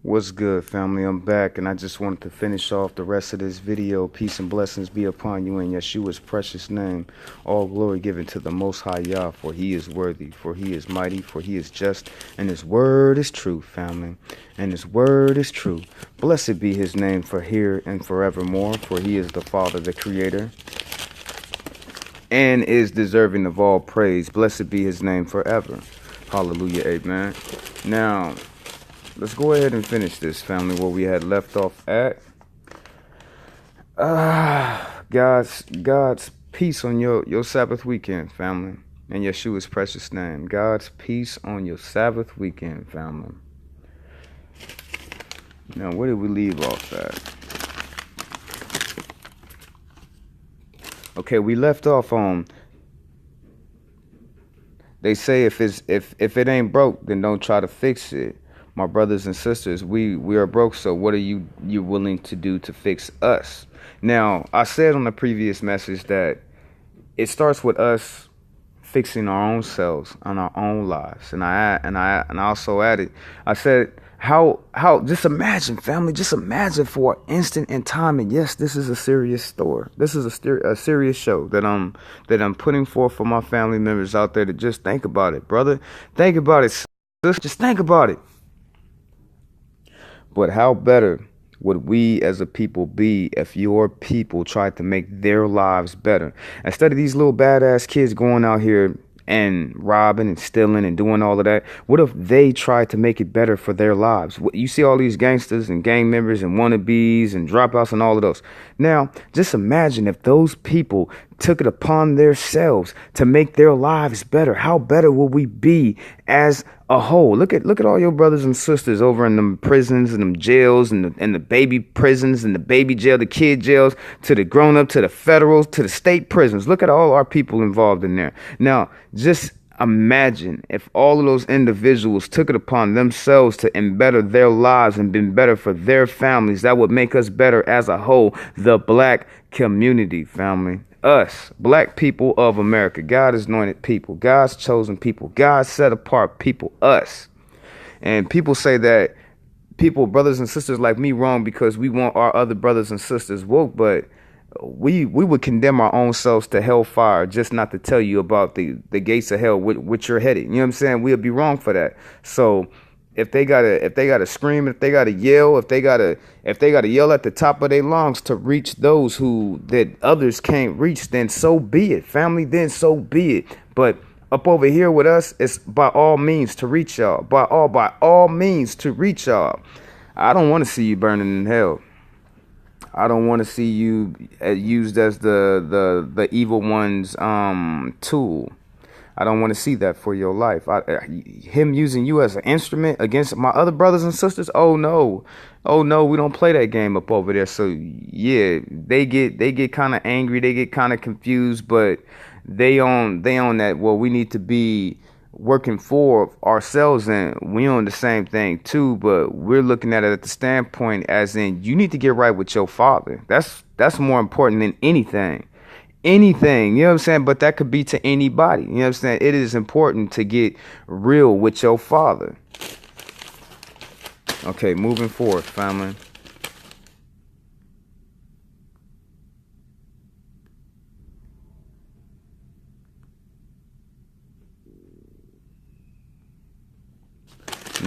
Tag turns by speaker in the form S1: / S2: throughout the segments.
S1: What's good, family? I'm back, and I just wanted to finish off the rest of this video. Peace and blessings be upon you in Yeshua's precious name. All glory given to the Most High Yah, for He is worthy, for He is mighty, for He is just, and His word is true, family. And His word is true. Blessed be His name for here and forevermore, for He is the Father, the Creator, and is deserving of all praise. Blessed be His name forever. Hallelujah, amen. Now, let's go ahead and finish this, family, where we had left off at. God's peace on your Sabbath weekend, family. In Yeshua's precious name. God's peace on your Sabbath weekend, family. Now, where did we leave off at? Okay, we left off on, they say if it ain't broke, then don't try to fix it. My brothers and sisters, we are broke, so what are you willing to do to fix us? Now, I said on the previous message that it starts with us fixing our own selves and our own lives. And I also added, I said, how just imagine, family, just imagine for an instant in time, and yes, this is a serious story. This is a serious show that I'm putting forth for my family members out there to just think about it, brother. Think about it, sister. Just think about it. But how better would we as a people be if your people tried to make their lives better? Instead of these little badass kids going out here and robbing and stealing and doing all of that, what if they tried to make it better for their lives? You see all these gangsters and gang members and wannabes and dropouts and all of those. Now, just imagine if those people took it upon themselves to make their lives better. How better will we be as a whole? Look at all your brothers and sisters over in them prisons and them jails and the baby prisons and the baby jail, the kid jails, to the grown up, to the federal, to the state prisons. Look at all our people involved in there. Now, just imagine if all of those individuals took it upon themselves to better their lives and been better for their families. That would make us better as a whole, the black community, family. Us, black people of America, God's anointed people, God's chosen people, God's set apart people, us. And people say that people, brothers and sisters like me, wrong because we want our other brothers and sisters woke, but we would condemn our own selves to hellfire just not to tell you about the gates of hell which you're headed. You know what I'm saying? We'll be wrong for that. So if they gotta scream, if they gotta yell, if they gotta yell at the top of their lungs to reach those that others can't reach, then so be it, family. Then so be it. But up over here with us, it's by all means to reach y'all. By all means to reach y'all. I don't want to see you burning in hell. I don't want to see you used as the evil one's tool. I don't want to see that for your life. Him using you as an instrument against my other brothers and sisters. Oh no, we don't play that game up over there. So yeah, they get kind of angry, they get kind of confused, but they on that. Well, we need to be working for ourselves, and we own the same thing too. But we're looking at it at the standpoint as in you need to get right with your father. That's more important than anything. Anything, you know what I'm saying? But that could be to anybody. You know what I'm saying? It is important to get real with your father. Okay, moving forward, family.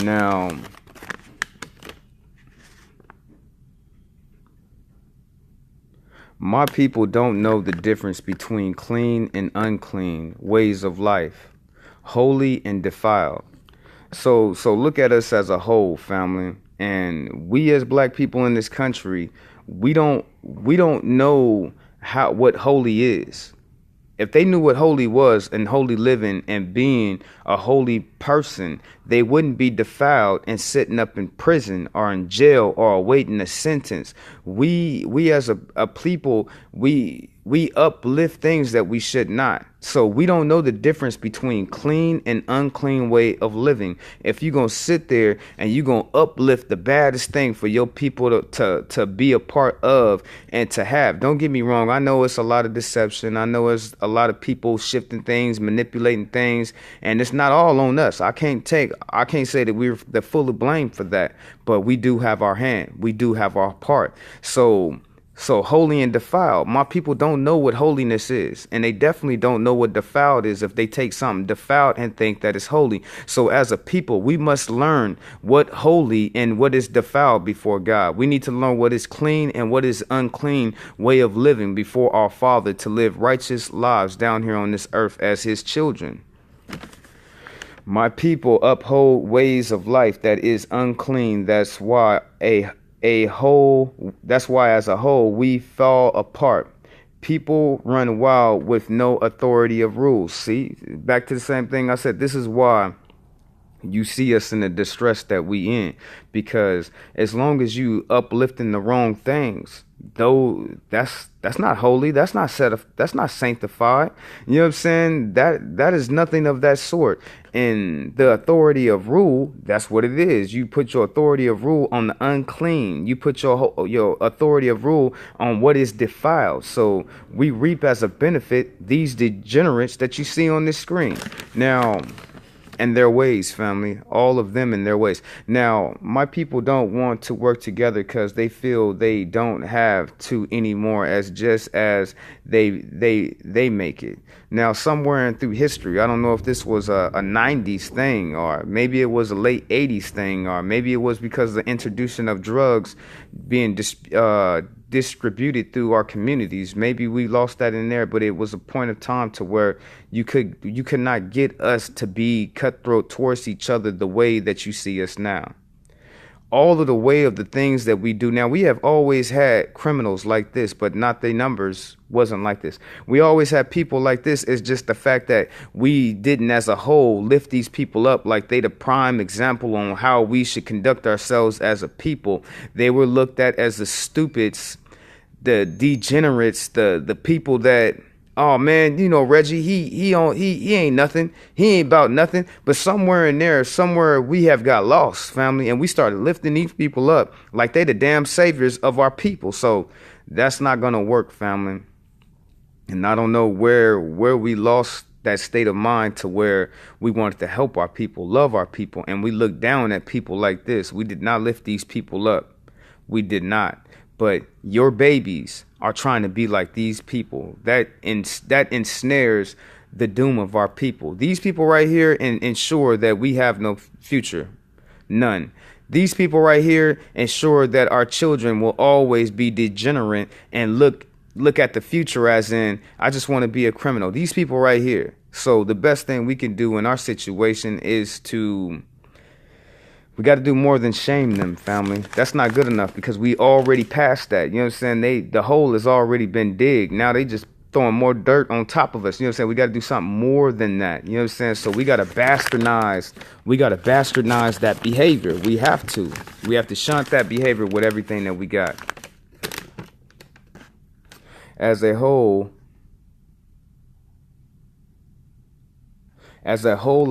S1: Now, my people don't know the difference between clean and unclean ways of life, holy and defiled. So look at us as a whole, family. And we as black people in this country, we don't know what holy is. If they knew what holy was and holy living and being a holy person, they wouldn't be defiled and sitting up in prison or in jail or awaiting a sentence. We as a people, we we uplift things that we should not. So we don't know the difference between clean and unclean way of living. If you're going to sit there and you're going to uplift the baddest thing for your people to be a part of and to have. Don't get me wrong. I know it's a lot of deception. I know it's a lot of people shifting things, manipulating things, and it's not all on us. I can't say that we're the fully blamed for that, but we do have our hand. We do have our part. So holy and defiled, my people don't know what holiness is, and they definitely don't know what defiled is if they take something defiled and think that it's holy. So as a people, we must learn what holy and what is defiled before God. We need to learn what is clean and what is unclean way of living before our Father, to live righteous lives down here on this earth as his children. My people uphold ways of life that is unclean. That's why as a whole we fall apart. People run wild with no authority of rules. See, back to the same thing I said. This is why you see us in the distress that we in, because as long as you uplifting the wrong things, though, that's not holy, that's not that's not sanctified. You know what I'm saying? That is nothing of that sort. And the authority of rule, that's what it is. You put your authority of rule on the unclean. You put your authority of rule on what is defiled. So we reap as a benefit these degenerates that you see on this screen. Now, and their ways, family, all of them in their ways. Now, my people don't want to work together because they feel they don't have to anymore, as just as they make it. Now, somewhere in through history, I don't know if this was a 90s thing, or maybe it was a late 80s thing, or maybe it was because of the introduction of drugs being distributed through our communities. Maybe we lost that in there, but it was a point of time to where you could not get us to be cutthroat towards each other the way that you see us now. All of the way of the things that we do now, we have always had criminals like this, but not their numbers wasn't like this. We always had people like this. It's just the fact that we didn't as a whole lift these people up like they the prime example on how we should conduct ourselves as a people. They were looked at as the stupids, the degenerates, the people that, oh man, you know, Reggie, he ain't nothing. He ain't about nothing. But somewhere in there, somewhere we have got lost, family, and we started lifting these people up like they the damn saviors of our people. So that's not gonna work, family. And I don't know where we lost that state of mind to where we wanted to help our people, love our people, and we look down at people like this. We did not lift these people up. We did not. But your babies are trying to be like these people. That ensnares the doom of our people. These people right here ensure that we have no future. None. These people right here ensure that our children will always be degenerate and look at the future as in, I just want to be a criminal. These people right here. So the best thing we can do in our situation is we got to do more than shame them, family. That's not good enough because we already passed that. You know what I'm saying? The hole has already been digged. Now they just throwing more dirt on top of us. You know what I'm saying? We got to do something more than that. You know what I'm saying? So we got to bastardize that behavior. We have to shunt that behavior with everything that we got. As a whole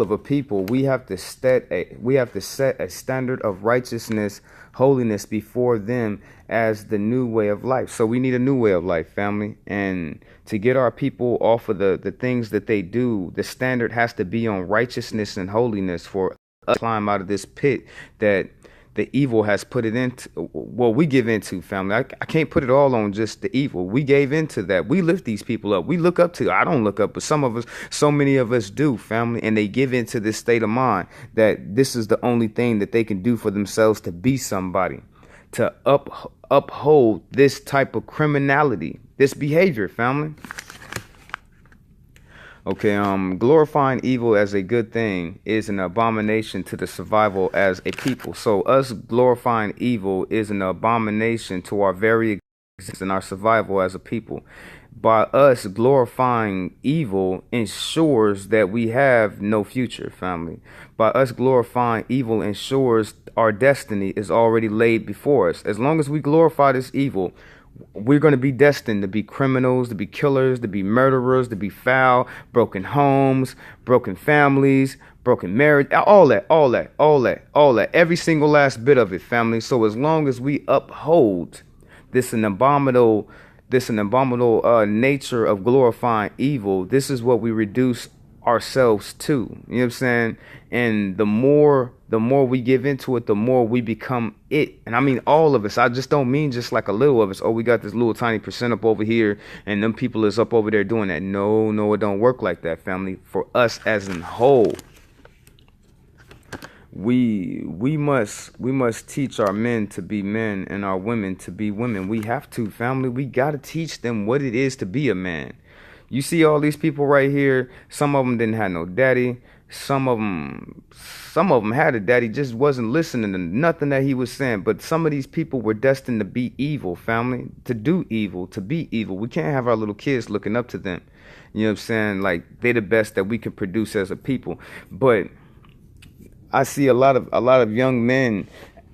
S1: of a people, we have to set a standard of righteousness, holiness before them as the new way of life. So we need a new way of life, family. And to get our people off of the things that they do, the standard has to be on righteousness and holiness for us to climb out of this pit that the evil has put it into. Well, we give into, family. I can't put it all on just the evil. We gave into that. We lift these people up. We look up to. I don't look up, but so many of us do, family. And they give into this state of mind that this is the only thing that they can do for themselves to be somebody, to uphold this type of criminality, this behavior, family. Okay, glorifying evil as a good thing is an abomination to the survival as a people. So us glorifying evil is an abomination to our very existence and our survival as a people. By us glorifying evil ensures that we have no future, family. By us glorifying evil ensures our destiny is already laid before us. As long as we glorify this evil, We're going to be destined to be criminals, to be killers, to be murderers, to be foul, broken homes, broken families, broken marriage, all that, every single last bit of it, family. So as long as we uphold this an abominable nature of glorifying evil, this is what we reduce ourselves to. You know what I'm saying? And the more we give into it, the more we become it. And I mean all of us. I just don't mean just like a little of us. Oh, we got this little tiny percent up over here and them people is up over there doing that. No, it don't work like that, family. For us as in whole, we must teach our men to be men and our women to be women. We have to, family. We got to teach them what it is to be a man. You see all these people right here. Some of them didn't have no daddy. Some of them had a daddy, just wasn't listening to nothing that he was saying. But some of these people were destined to be evil, family, to do evil, to be evil. We can't have our little kids looking up to them. You know what I'm saying? Like, they're the best that we can produce as a people. But I see a lot of young men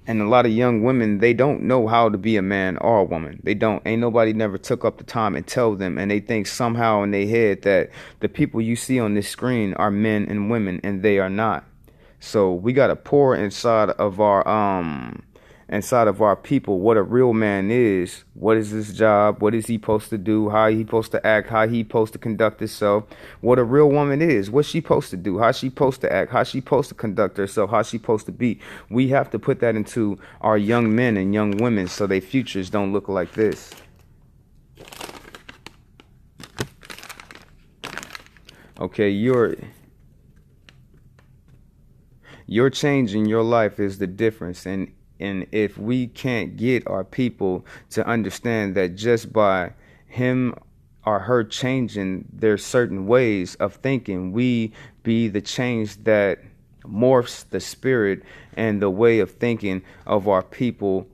S1: and a lot of young women, they don't know how to be a man or a woman. They don't. Ain't nobody never took up the time and tell them. And they think somehow in their head that the people you see on this screen are men and women, and they are not. So we got to pour inside of our people what a real man is. What is his job? What is he supposed to do? How he supposed to act? How he supposed to conduct himself? What a real woman is. What she supposed to do? How she supposed to act? How she supposed to conduct herself? How she supposed to be? We have to put that into our young men and young women so their futures don't look like this. Okay, your change in your life is the difference. And if we can't get our people to understand that just by him or her changing their certain ways of thinking, we be the change that morphs the spirit and the way of thinking of our people,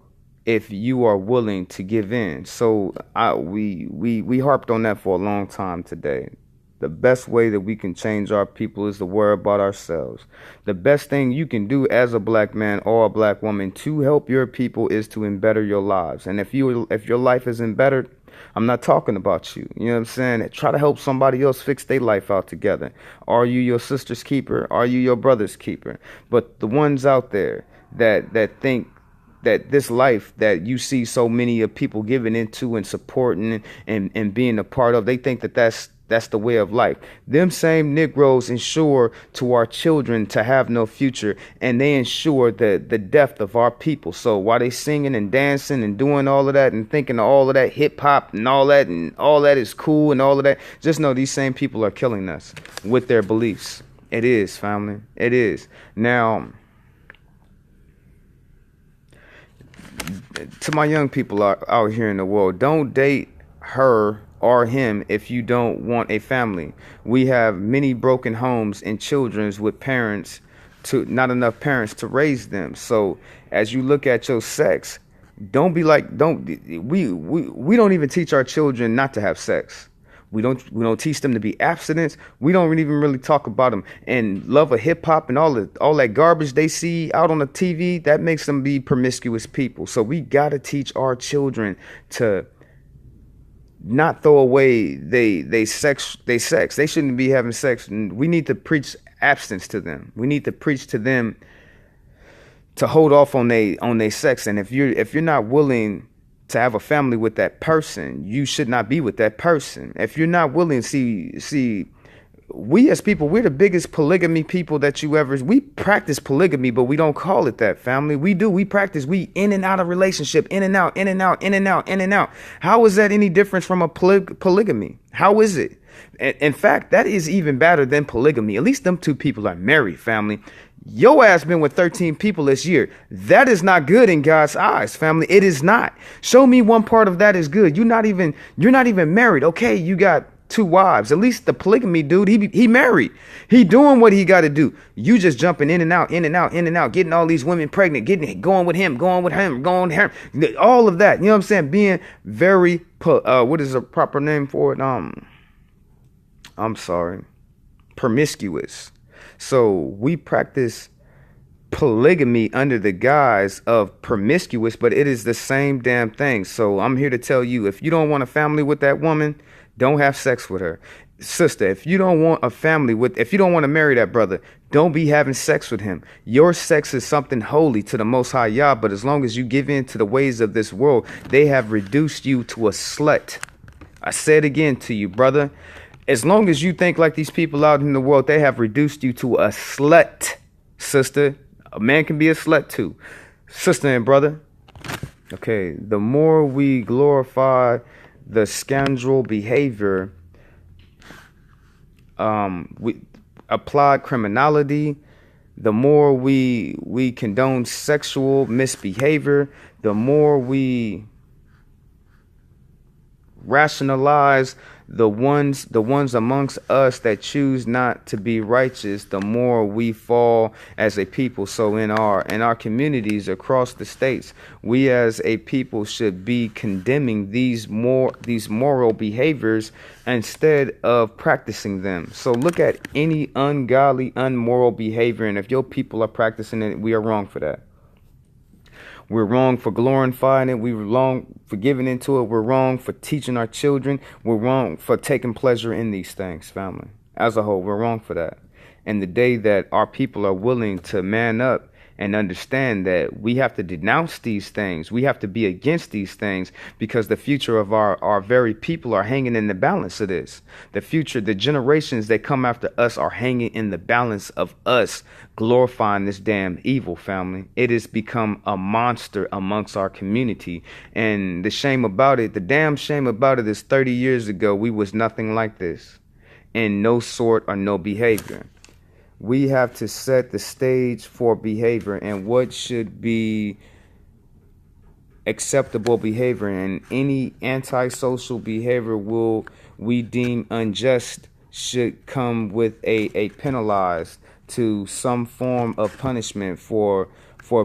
S1: if you are willing to give in. So we harped on that for a long time today. The best way that we can change our people is to worry about ourselves. The best thing you can do as a black man or a black woman to help your people is to embetter your lives. And if your life is embettered, I'm not talking about you. You know what I'm saying? Try to help somebody else fix their life out together. Are you your sister's keeper? Are you your brother's keeper? But the ones out there that think that this life that you see so many of people giving into and supporting and being a part of, they think that that's the way of life. Them same Negroes ensure to our children to have no future, and they ensure the death of our people. So while they singing and dancing and doing all of that and thinking all of that hip hop and all that is cool and all of that, just know these same people are killing us with their beliefs. It is, family. It is. Now, to my young people out here in the world, don't date her or him if you don't want a family. We have many broken homes and children with not enough parents to raise them. So as you look at your sex, we don't even teach our children not to have sex. We don't teach them to be abstinent. We don't even really talk about them and love of hip hop and all that garbage they see out on the TV. That makes them be promiscuous people. So we got to teach our children to not throw away they sex. They shouldn't be having sex. And we need to preach abstinence to them. We need to preach to them to hold off on they sex. And if you're not willing to have a family with that person, you should not be with that person. If you're not willing, see, we as people, we're the biggest polygamy people that we practice polygamy, but we don't call it that, family. We practice, we in and out of relationship, in and out, in and out, in and out, in and out. How is that any different from a polygamy? How is it? In fact, that is even better than polygamy. At least them two people are married, family. Your ass been with 13 people this year. That is not good in God's eyes, family. It is not. Show me one part of that is good. You're not even married. Okay, you got 2 wives. At least the polygamy dude, he married. He doing what he got to do. You just jumping in and out, in and out, in and out, getting all these women pregnant, going with him, going with him, all of that. You know what I'm saying? Being very, what is a proper name for it? I'm sorry, promiscuous. So we practice polygamy under the guise of promiscuous, but it is the same damn thing. So I'm here to tell you, if you don't want a family with that woman, don't have sex with her. Sister, if you don't want a family with, if you don't want to marry that brother, don't be having sex with him. Your sex is something holy to the Most High Yah, but as long as you give in to the ways of this world, they have reduced you to a slut. I say it again to you, brother. As long as you think like these people out in the world, they have reduced you to a slut, sister. A man can be a slut too, sister and brother. Okay, the more we glorify the scoundrel behavior, we applied criminality, the more we condone sexual misbehavior, the more we rationalize the ones amongst us that choose not to be righteous, the more we fall as a people. So in our communities across the states, we as a people should be condemning these moral behaviors instead of practicing them. So look at any ungodly, unmoral behavior, and if your people are practicing it, we are wrong for that. We're wrong for glorifying it. We're wrong for giving into it. We're wrong for teaching our children. We're wrong for taking pleasure in these things, family. As a whole, we're wrong for that. And the day that our people are willing to man up and understand that we have to denounce these things, we have to be against these things, because the future of our very people are hanging in the balance of this. The future, the generations that come after us are hanging in the balance of us glorifying this damn evil, family. It has become a monster amongst our community. And the shame about it, the damn shame about it, is 30 years ago, we was nothing like this in no sort or no behavior. We have to set the stage for behavior and what should be acceptable behavior, and any antisocial behavior we deem unjust should come with a penalized to some form of punishment for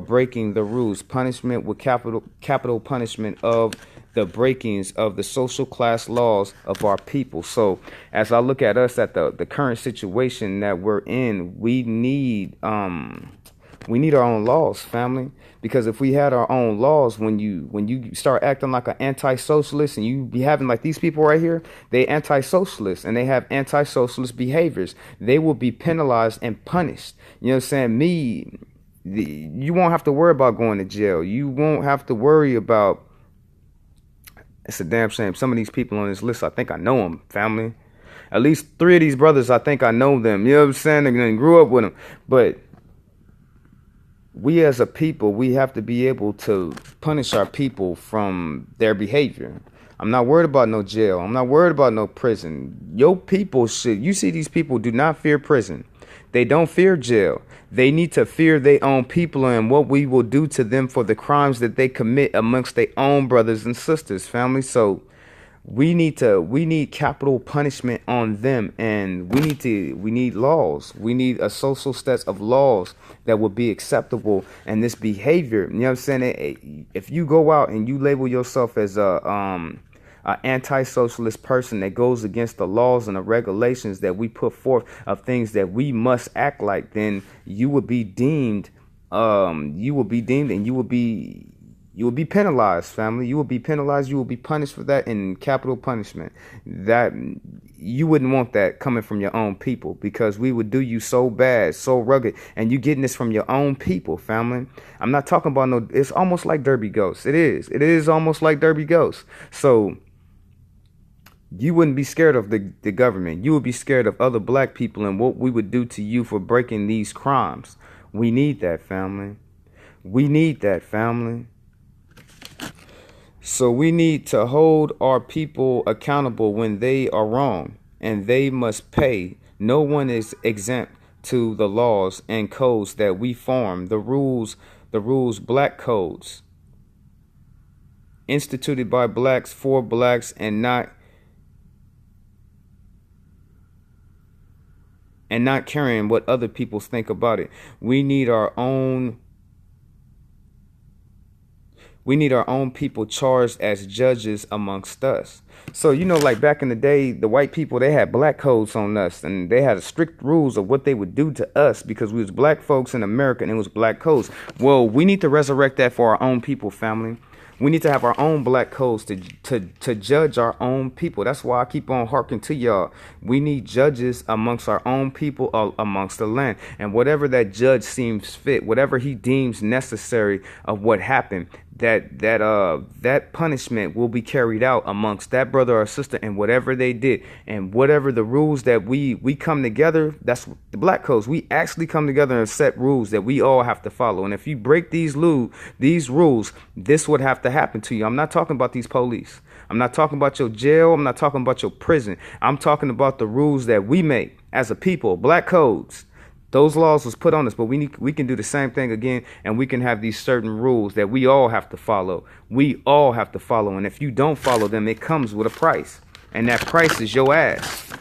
S1: breaking the rules. Punishment with capital punishment of the breakings of the social class laws of our people. So as I look at us, at the current situation that we're in, we need our own laws, family. Because if we had our own laws, when you start acting like an anti-socialist and you be having like these people right here, they anti-socialists and they have anti-socialist behaviors, they will be penalized and punished. You know what I'm saying? You won't have to worry about going to jail. You won't have to worry about. It's a damn shame. Some of these people on this list, I think I know them, family. At least 3 of these brothers, I think I know them. You know what I'm saying? I grew up with them. But we as a people, we have to be able to punish our people from their behavior. I'm not worried about no jail. I'm not worried about no prison. Your people should. You see, these people do not fear prison. They don't fear jail. They need to fear their own people and what we will do to them for the crimes that they commit amongst their own brothers and sisters, family. So we need capital punishment on them, and we need laws. We need a social set of laws that will be acceptable. And this behavior, you know what I'm saying? If you go out and you label yourself as an anti-socialist person that goes against the laws and the regulations that we put forth of things that we must act like, then you will be deemed and you will be penalized, family. You will be penalized. You will be punished for that in capital punishment. That you wouldn't want that coming from your own people, because we would do you so bad, so rugged, and you getting this from your own people, family. I'm not talking about no. It's almost like Derby Ghost. It is almost like Derby Ghost. So you wouldn't be scared of the government. You would be scared of other black people and what we would do to you for breaking these crimes. We need that, family. We need that, family. So we need to hold our people accountable when they are wrong, and they must pay. No one is exempt to the laws and codes that we form. The rules, black codes, instituted by blacks for blacks, and not caring what other people think about it. We need our own We need our own people charged as judges amongst us. So, like back in the day, the white people, they had black codes on us, and they had strict rules of what they would do to us because we was black folks in America and it was black codes. Well, we need to resurrect that for our own people, family. We need to have our own black codes to judge our own people. That's why I keep on harking to y'all. We need judges amongst our own people, amongst the land. And whatever that judge seems fit, whatever he deems necessary of what happened, that punishment will be carried out amongst that brother or sister and whatever they did. And whatever the rules that we come together, that's the black codes. We actually come together and set rules that we all have to follow. And if you break these rules, this would have to happen to you. I'm not talking about these police. I'm not talking about your jail. I'm not talking about your prison. I'm talking about the rules that we make as a people, black codes. Those laws was put on us, but we can do the same thing again, and we can have these certain rules that we all have to follow. We all have to follow, and if you don't follow them, it comes with a price, and that price is your ass.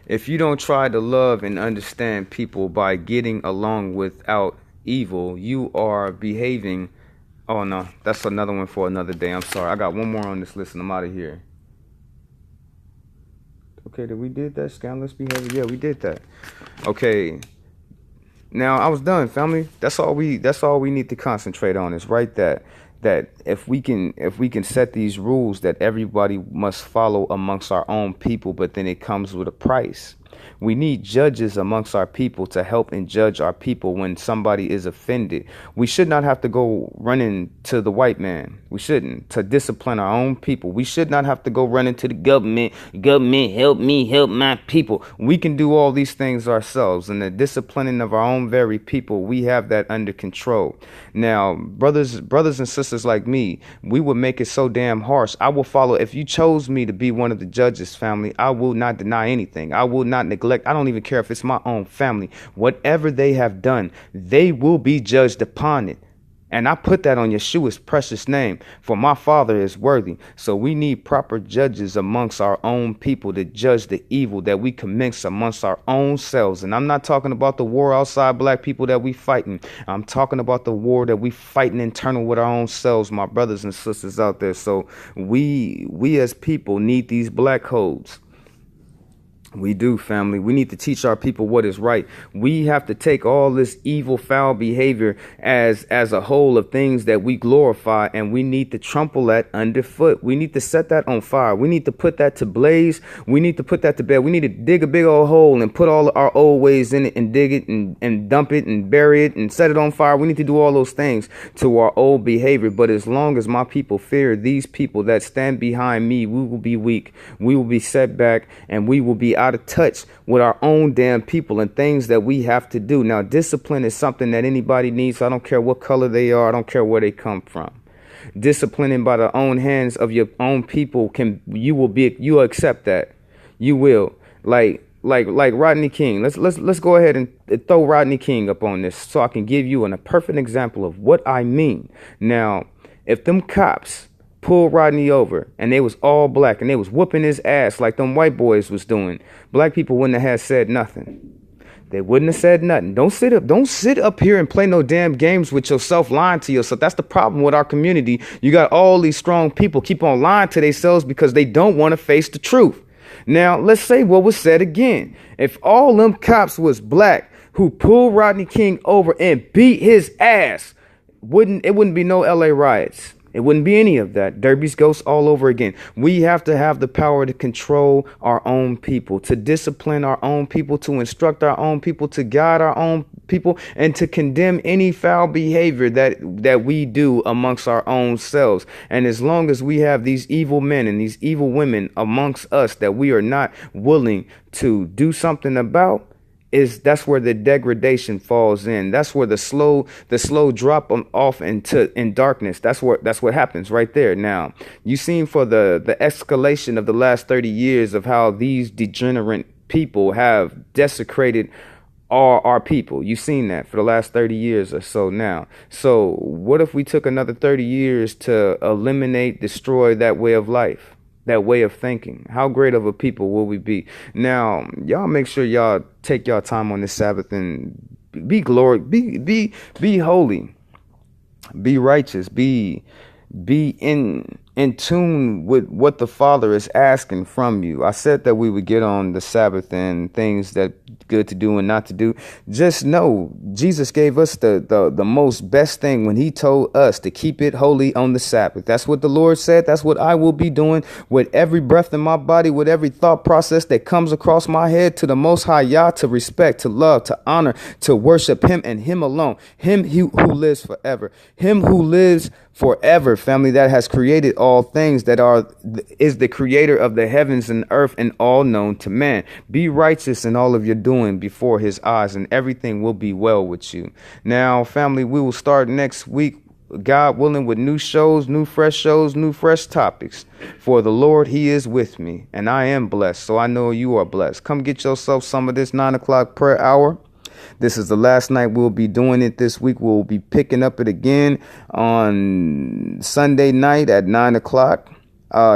S1: If you don't try to love and understand people by getting along without evil, you are behaving. Oh no, that's another one for another day. I'm sorry. I got one more on this list and I'm out of here. Okay, we did that. Scandalous behavior. Yeah, we did that. Okay. Now I was done, family. That's all we need to concentrate on is right that if we can set these rules that everybody must follow amongst our own people, but then it comes with a price. We need judges amongst our people to help and judge our people when somebody is offended. We should not have to go running to the white man. We shouldn't. To discipline our own people. We should not have to go running to the government. Government, help me, help my people. We can do all these things ourselves. And the disciplining of our own very people, we have that under control. Now, brothers and sisters like me, we would make it so damn harsh. I will follow. If you chose me to be one of the judges, family, I will not deny anything. I will not neglect. I don't even care if it's my own family. Whatever they have done, they will be judged upon it. And I put that on Yeshua's precious name, for my Father is worthy. So we need proper judges amongst our own people to judge the evil that we commit amongst our own selves. And I'm not talking about the war outside black people that we fighting. I'm talking about the war that we fighting internal with our own selves, my brothers and sisters out there. So we as people need these black codes. We do, family. We need to teach our people what is right. We have to take all this evil, foul behavior as a whole of things that we glorify, and we need to trample that underfoot. We need to set that on fire. We need to put that to blaze. We need to put that to bed. We need to dig a big old hole and put all our old ways in it and dig it and dump it and bury it and set it on fire. We need to do all those things to our old behavior. But as long as my people fear these people that stand behind me, we will be weak. We will be set back, and we will be out of touch with our own damn people and things that we have to do. Now, discipline is something that anybody needs. I don't care what color they are. I don't care where they come from. Disciplining by the own hands of your own people you'll accept that. You will. Like Rodney King. Let's go ahead and throw Rodney King up on this so I can give you a perfect example of what I mean. Now, if them cops pulled Rodney over and they was all black and they was whooping his ass like them white boys was doing, black people wouldn't have said nothing. They wouldn't have said nothing. Don't sit up here and play no damn games with yourself, lying to yourself. That's the problem with our community. You got all these strong people keep on lying to themselves because they don't want to face the truth. Now, let's say what was said again. If all them cops was black who pulled Rodney King over and beat his ass, it wouldn't be no LA riots. It wouldn't be any of that. Derby's ghosts all over again. We have to have the power to control our own people, to discipline our own people, to instruct our own people, to guide our own people, and to condemn any foul behavior that we do amongst our own selves. And as long as we have these evil men and these evil women amongst us that we are not willing to do something about, that's where the degradation falls in. That's where the slow drop off in darkness. That's what happens right there. Now, you seen for the escalation of the last 30 years of how these degenerate people have desecrated our people. You've seen that for the last 30 years or so now. So what if we took another 30 years to eliminate, destroy that way of life? That way of thinking? How great of a people will we be? Now, y'all make sure y'all take y'all time on this Sabbath and be holy. Be righteous. Be in tune with what the Father is asking from you. I said that we would get on the Sabbath and things that good to do and not to do. Just know Jesus gave us the most best thing when he told us to keep it holy on the Sabbath. That's what the Lord said. That's what I will be doing with every breath in my body, with every thought process that comes across my head, to the Most High Yah, to respect, to love, to honor, to worship him and him alone. Him who lives forever. Him who lives forever, family, that has created all things, is the creator of the heavens and earth and all known to man. Be righteous in all of your doing before his eyes, and everything will be well with you. Now, family, we will start next week, God willing, with new shows, new fresh topics. For the Lord, he is with me, and I am blessed, so I know you are blessed. Come get yourself some of this 9 o'clock prayer hour. This is the last night we'll be doing it this week. We'll be picking up it again on Sunday night at 9 o'clock.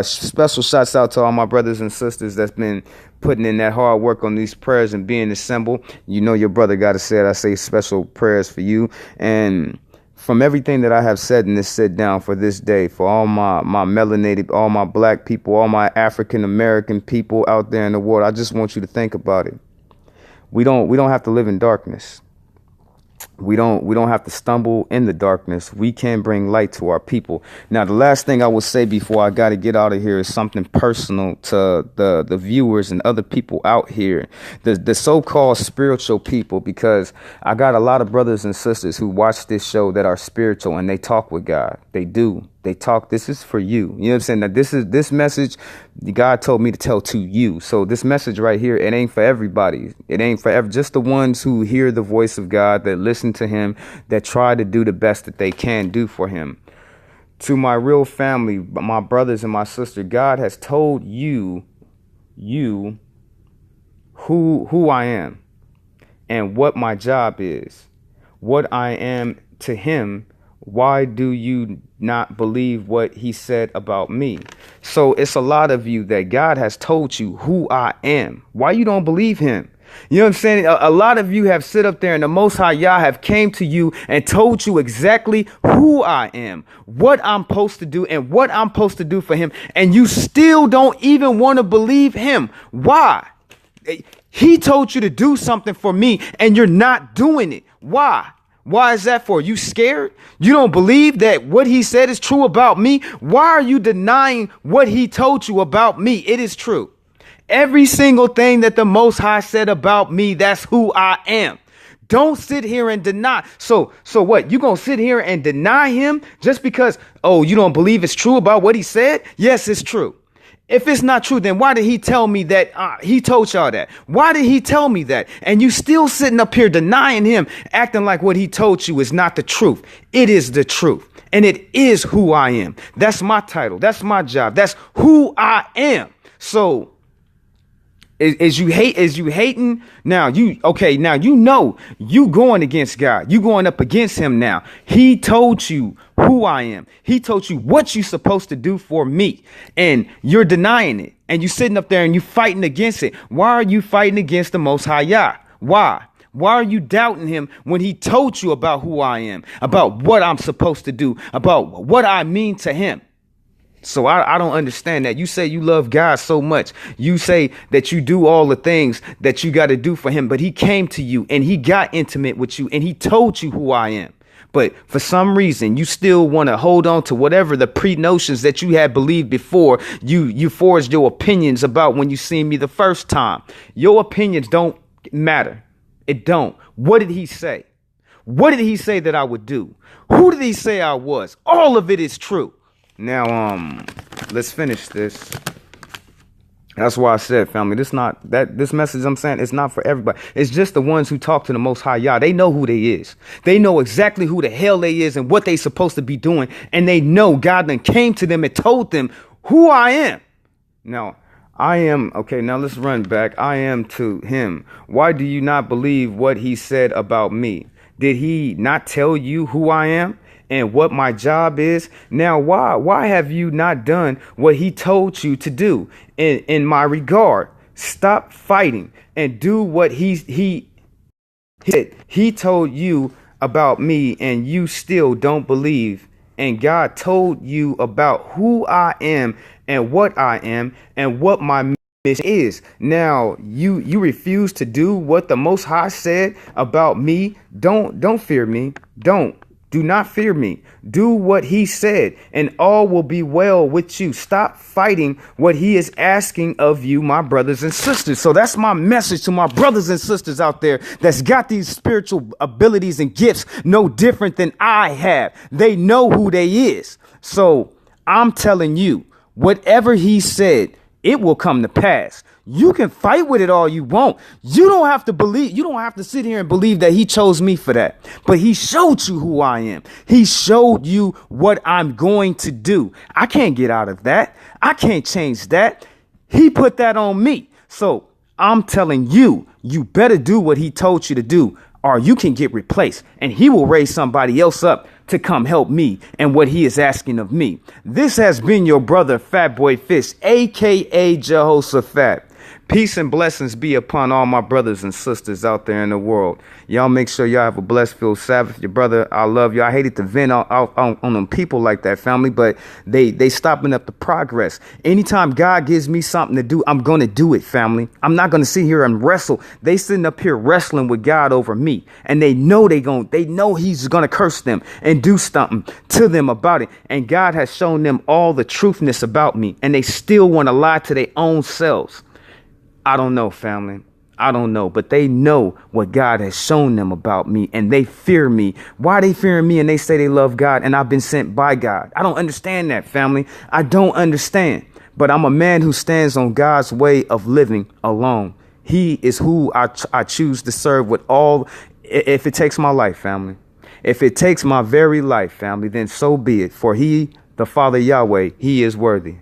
S1: Special shouts out to all my brothers and sisters that's been putting in that hard work on these prayers and being assembled. You know your brother got to say it. I say special prayers for you. And from everything that I have said in this sit down for this day, for all my melanated, all my black people, all my African American people out there in the world, I just want you to think about it. We don't have to live in darkness. We don't have to stumble in the darkness. We can bring light to our people. Now, the last thing I will say before I got to get out of here is something personal to the viewers and other people out here, the so-called spiritual people, because I got a lot of brothers and sisters who watch this show that are spiritual and they talk with God. They do. They talk. This is for you. You know what I'm saying? Now, this message God told me to tell to you. So this message right here, it ain't for everybody. It ain't for just the ones who hear the voice of God, that listen to him, that try to do the best that they can do for him. To my real family, my brothers and my sister, God has told you who I am and what my job is, what I am to him. Why do you not believe what he said about me? So it's a lot of you that God has told you who I am. Why you don't believe him? You know what I'm saying? A lot of you have sit up there and the Most High Yah have came to you and told you exactly who I am, what I'm supposed to do and what I'm supposed to do for him. And you still don't even want to believe him. Why? He told you to do something for me and you're not doing it. Why? Why is that for? You scared? You don't believe that what he said is true about me? Why are you denying what he told you about me? It is true. Every single thing that the Most High said about me, that's who I am. Don't sit here and deny. So what? You gonna sit here and deny him just because, oh, you don't believe it's true about what he said? Yes, it's true. If it's not true, then why did he tell me that he told y'all that? Why did he tell me that? And you still sitting up here denying him, acting like what he told you is not the truth. It is the truth. And it is who I am. That's my title. That's my job. That's who I am. So is you hating now, you know you going against God. You going up against him now. He told you who I am. He told you what you supposed to do for me, and you're denying it, and you sitting up there and you fighting against it. Why are you fighting against the Most High Yah? Why are you doubting him when he told you about who I am, about what I'm supposed to do, about what I mean to him? So I don't understand that. You say you love God so much. You say that you do all the things that you got to do for him. But he came to you and he got intimate with you and he told you who I am. But for some reason, you still want to hold on to whatever the pre-notions that you had believed before you forged your opinions about when you seen me the first time. Your opinions don't matter. It don't. What did he say? What did he say that I would do? Who did he say I was? All of it is true. Now, let's finish this. That's why I said, family, this message I'm saying, it's not for everybody. It's just the ones who talk to the Most High Yah. They know who they is. They know exactly who the hell they is and what they supposed to be doing. And they know God then came to them and told them who I am. Now, I am, okay, now let's run back. I am to him. Why do you not believe what he said about me? Did he not tell you who I am? And what my job is? Now, why have you not done what he told you to do in my regard? Stop fighting and do what he said. He told you about me and you still don't believe, and God told you about who I am and what I am and what my mission is. Now you refuse to do what the Most High said about me. Don't fear me. Do not fear me. Do what he said, and all will be well with you. Stop fighting what he is asking of you, my brothers and sisters. So that's my message to my brothers and sisters out there that's got these spiritual abilities and gifts no different than I have. They know who they is. So I'm telling you, whatever he said, it will come to pass. You can fight with it all you want. You don't have to believe. You don't have to sit here and believe that he chose me for that. But he showed you who I am. He showed you what I'm going to do. I can't get out of that. I can't change that. He put that on me. So I'm telling you, you better do what he told you to do, or you can get replaced, and he will raise somebody else up to come help me and what he is asking of me. This has been your brother, Fatboy Fish, aka Jehoshaphat. Peace and blessings be upon all my brothers and sisters out there in the world. Y'all make sure y'all have a blessed filled Sabbath. Your brother, I love you. I hated to vent on them people like that, family, but they stopping up the progress. Anytime God gives me something to do, I'm going to do it, family. I'm not going to sit here and wrestle. They sitting up here wrestling with God over me, and they know he's going to curse them and do something to them about it. And God has shown them all the truthness about me, and they still want to lie to their own selves. I don't know, family. I don't know, but they know what God has shown them about me, and they fear me. Why they fearing me? And they say they love God, and I've been sent by God. I don't understand that, family. I don't understand. But I'm a man who stands on God's way of living alone. He is who I choose to serve with all. If it takes my life, family, if it takes my very life, family, then so be it. For he, the Father Yahweh, he is worthy.